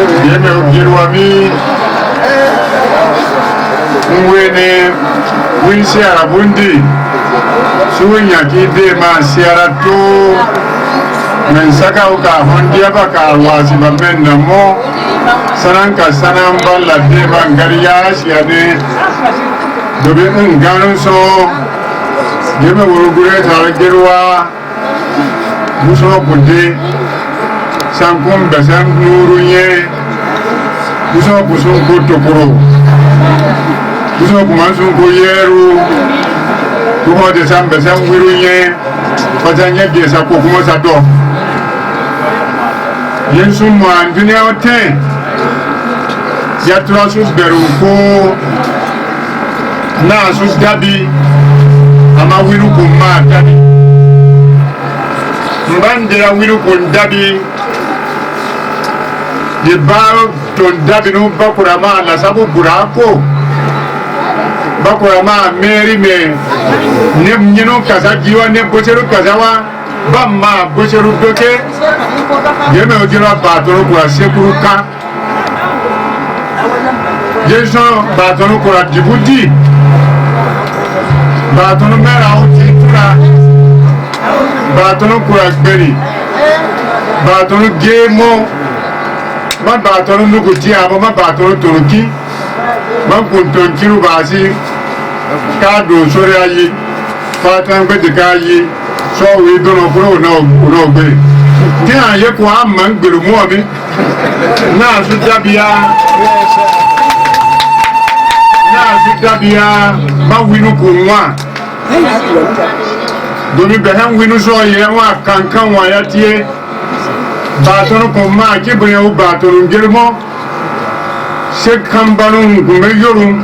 yeme ugirwami mwene winsi arabundi suwinya kide ma siarato mensaka uka hondia baka wasi bamenda mo sananka sanamba la deba ngariya siade dobe ngano so yeme urugure targerwa muso kunde sankum besan nuruye muso kusun kutokoro muso kumansun koyeru kuma de san besan wiruye fatanya gesa ko kuma sato yensu mo andunya ote ya trasus beru ko na sus dabi ama wiru ko ma dabi mbandira wiru ko dabi de baro ton dabi no bakura ma la sabu burako bakura ma meri me ne nyino kaza giwa ne bocheru kazawa bamma bocheru doke yeme ojira batoro kwa sekuruka jeso batoro kwa Djibouti batoro mera otitura batoro kwa gberi batoro gemo ma batoro nukuti abo ma batoro turuki ma kuntonkiru basi kado sori ayi fatan gbedi ka yi so we dono kuro no gbe ti aye ko amma ngbelu mo bi na su dabia ma winu ko nwa domi behan winu so ye wa kankan wa ya tie ba tono ko ma ki bure u ba tono ngelmo se kambanu ngume yorum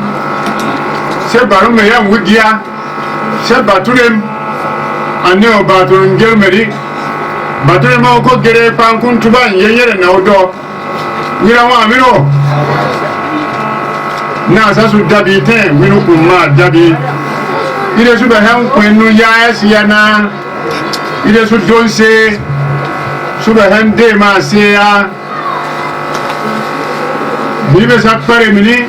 se baru me ya wugia se baturem ane o batoro ngelmeri batore ma ko gere pankun tuban yeyere na odo wira wa amiro na sa su dabi te winu kuma dabi ire su be han kwenu ya esiana ire su donse su be han de ma se ya bibe sa pare mini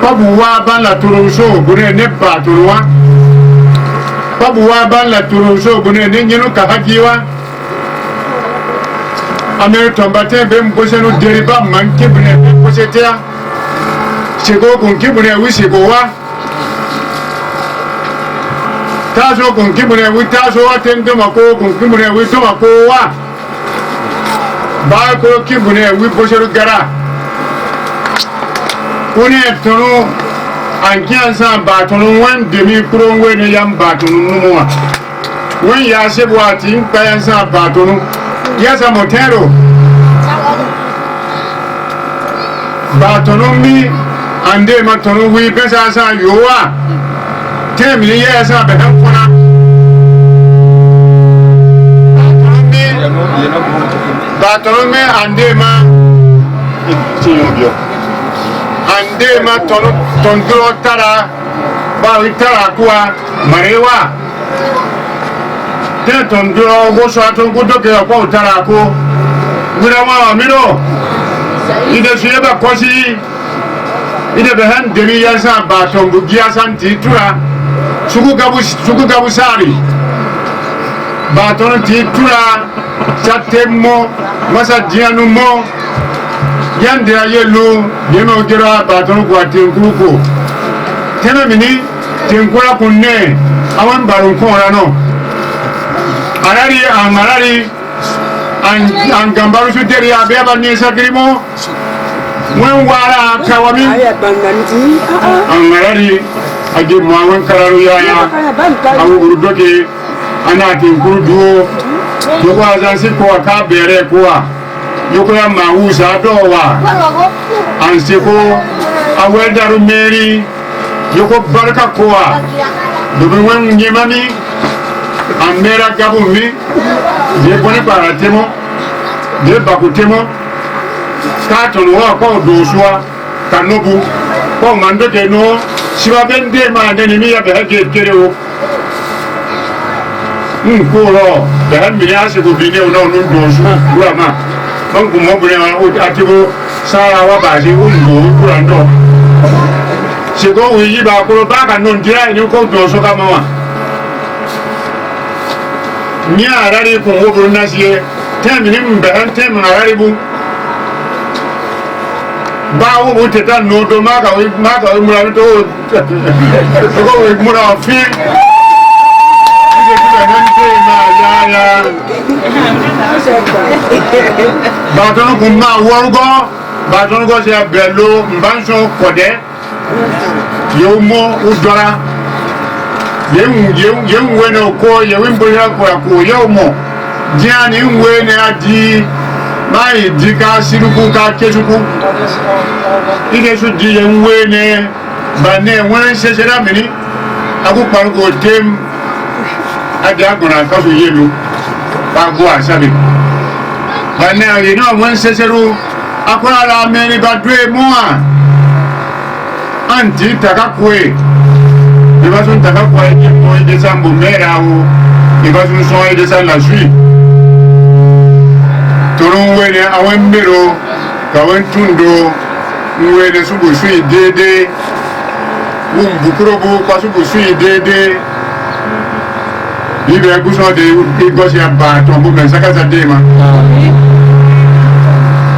pabu wa ban la toro so gure ne batoro wa babu wa ban la turu so bune ne nyinu ka hakiwa American bate be mbosenu deriba man kibune bosetia sego kun kibune wisi ko wa taso kun kibune wi taso atendo mako kun kibune wi to mako wa ba ko kibune wi boseru gara une tonu ankian san batonu wan demi kuro wene yam batonu mumwa wen ya sebu ati npayan san batonu yasa motero batonu mi ande matonu wi pesa san yowa temli yasa be hankona batonu mi ande ma tiyobio ande ma tondro tara ba tara kuwa marewa te tondro go so aton ko doke ko tara ko gura ma miro ide suye ba kosi ide be han demi yasa ba tombu giasan titura sugu gabu sari ba ton titura chatemmo masa dianu mo yande ayelu yeno gira batonu kwa tinkuko tena mini tinkura kunne awan barun ko rano arari an gambaru su deri abeba ni sakrimo wen wara kawami arari agi muawan kararu yaya awu urdoke ana tinkuru duo yoko azansi ko ka bere ko yoko ya mausa dowa ansiko awedaru meri yoko barka koa dobe wen nyemami amera gabumi je bone para temo de bakutemo katon wa ko doswa kanobu ko mando de no siba bende ma de ni ya be hage kereo ko ro de han mi ya se ko bine o no dosu rama man kuma bure ma o atibo sara wa ba ji o lo kura ndo se go wi ba ko ba ka non dira ni ko do so ka ma ni arari ko mo buru na sie tem ni mbe han tem na arari bu ba o mo te ta no do ma ka mo ra to ko wi mo ra fi Bàtọ́nù kò máa wọ́rúgọ́ bàtọ́nù kò ṣe bẹ̀lú mbánsọ kọ̀dẹ́ yóò mọ́ ùdọ́ra yóò wé ní ọkọ̀ yóò ń bóyá kọ̀ọ̀kọ̀ yóò mọ̀ díẹ̀ ní wé ní a di máa di ká sírúkú ká kéṣukú ìdẹ́sù di yóò wé ní bàní wọ́n ṣẹṣẹ́ dámìní akúparúkọ tẹ́m adi agbọ̀nà kaso yélu gbàgbọ́ àṣàbí bàní àyè náà wọ́n ṣẹṣẹ́rú akọ́lára mẹ́rin bá dúé mọ́ àǹtí takakoe ìbásun takakoe ní mọ́ ìdẹ́sà mbò mẹ́ra o ìbásun sọ ìdẹ́sà làṣùì tòrò ń wé ní àwọn mẹ́rọ kàwọn túndò ń wé ní ṣubùsùn déédéé wọ́n bukúròbù pàṣubùsùn déédéé bibe guso de igosi aba to bu men sakasa de ma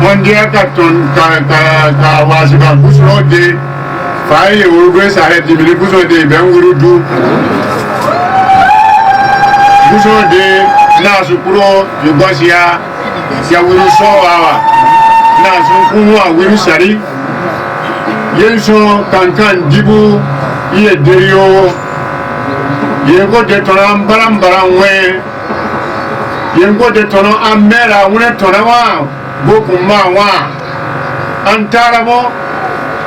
won dia ka ton ka wasi ba guso de fai urugwe sare de bi guso de be ngurudu guso de na sukuro igosi ya wuru so awa na sun kunu a wuru sari yenso kankan dibu iye derio yengo de tona mbara we yengo de tona amera wune tona wa boku ma wa antara mo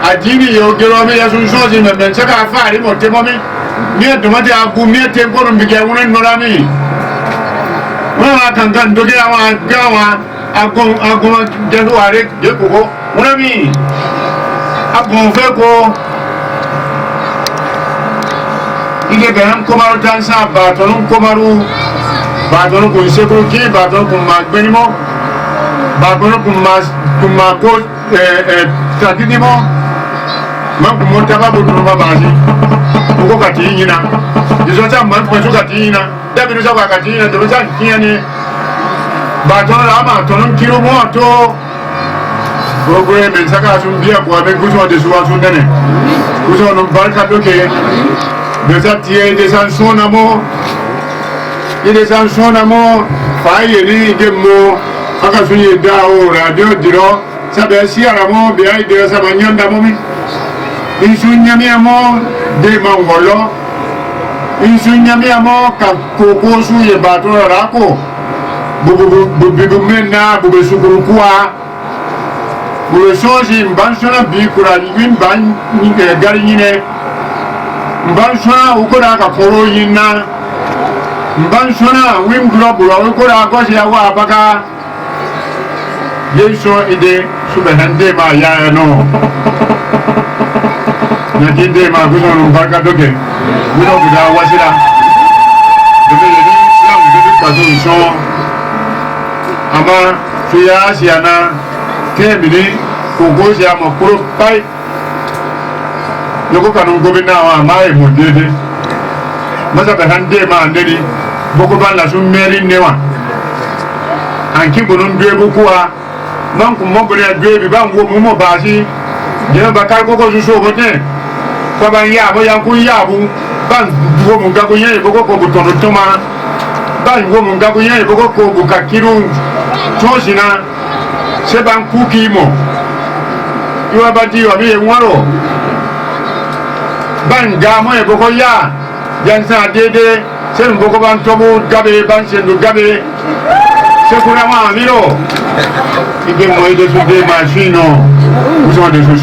adini yo gero me yasun soji me men saka afari mo te mo mi do ma de agu mi te ngoro mi ge wune nora mi wa kan do ge wa gawa agu de do are de ko wune mi agu fe ko ike bẹ̀rẹ̀ kọmaru dansa bàtọ̀nù kọmaru bàtọ̀nù kò ṣekúrú kí bàtọ̀nù kò máa gbẹ́nimọ́ bàtọ̀nù kò máa kó tàdídímọ́ mọ́ kò mọ́ tábà bò dùnú bàbá sí kókó kàtí yìí na ìsọ́tà mọ́ pẹ̀sù kàtí yìí na dábìrì sọ́kà kàtí yìí na tòun sá kíyàn ni bàtọ̀nù làmà tọ̀nù kiri mọ́ tó gbogbo ẹ̀mẹ̀ nsaka tún bí ẹ̀kọ́ abẹ́ gúúsù ọ̀dẹ̀ sùwà tún dẹ́nẹ̀ gúúsù ọ̀nà barika lókè bẹ́sà tiẹ̀ ìdẹ́sàn sọ́nà mọ́ fàáyé ní ìdè mọ́ akásùn yìí dá o ràdíò dìrọ́ sábẹ́ sí ara mọ́ bíi àìdẹ́rẹ́ sábà nyàndà mọ́ mi ìṣù nyàmíà mọ́ dé ma wọ̀lọ́ ìṣù nyàmíà mọ́ ka kókó sùn yẹ bàtọ́ rà kó gbogbo mẹ́nà gbogbo sukuru kuwa gbogbo sọ́ọ̀sì nbánsọ́nà bíi kura yìí nbá gari yìí nẹ. Mbansona ukoda ka koro yinna mbansona wim drop ro ukoda gosi awa abaka yeso ide subhande ma ya no nakinde ma guzo no barka doge guzo guda wasira doge ni islam doge ka zo so ama fiya siana kemini ko gosi ama kuro pai yoko kanu gobina wa mai mo dede masa ka hande ma ndeni boko ban la sun meri newa anki bonun dwe bukuwa man ku mo bere dwe bi ban wo mo basi je ba kar ko su so bote ko ban ya bo yan ku ya bu ban wo mo ga ko ye boko ko butono toma ban wo mo ga ko ye boko ko bu ka kiru chosina se ban ku ki mo yo ba di wa bi enwaro ban gamo e boko ya jansa dede sen boko ban tobu gabe ban sendu gabe se kuna ma miro ike mo ide su de machino uso de su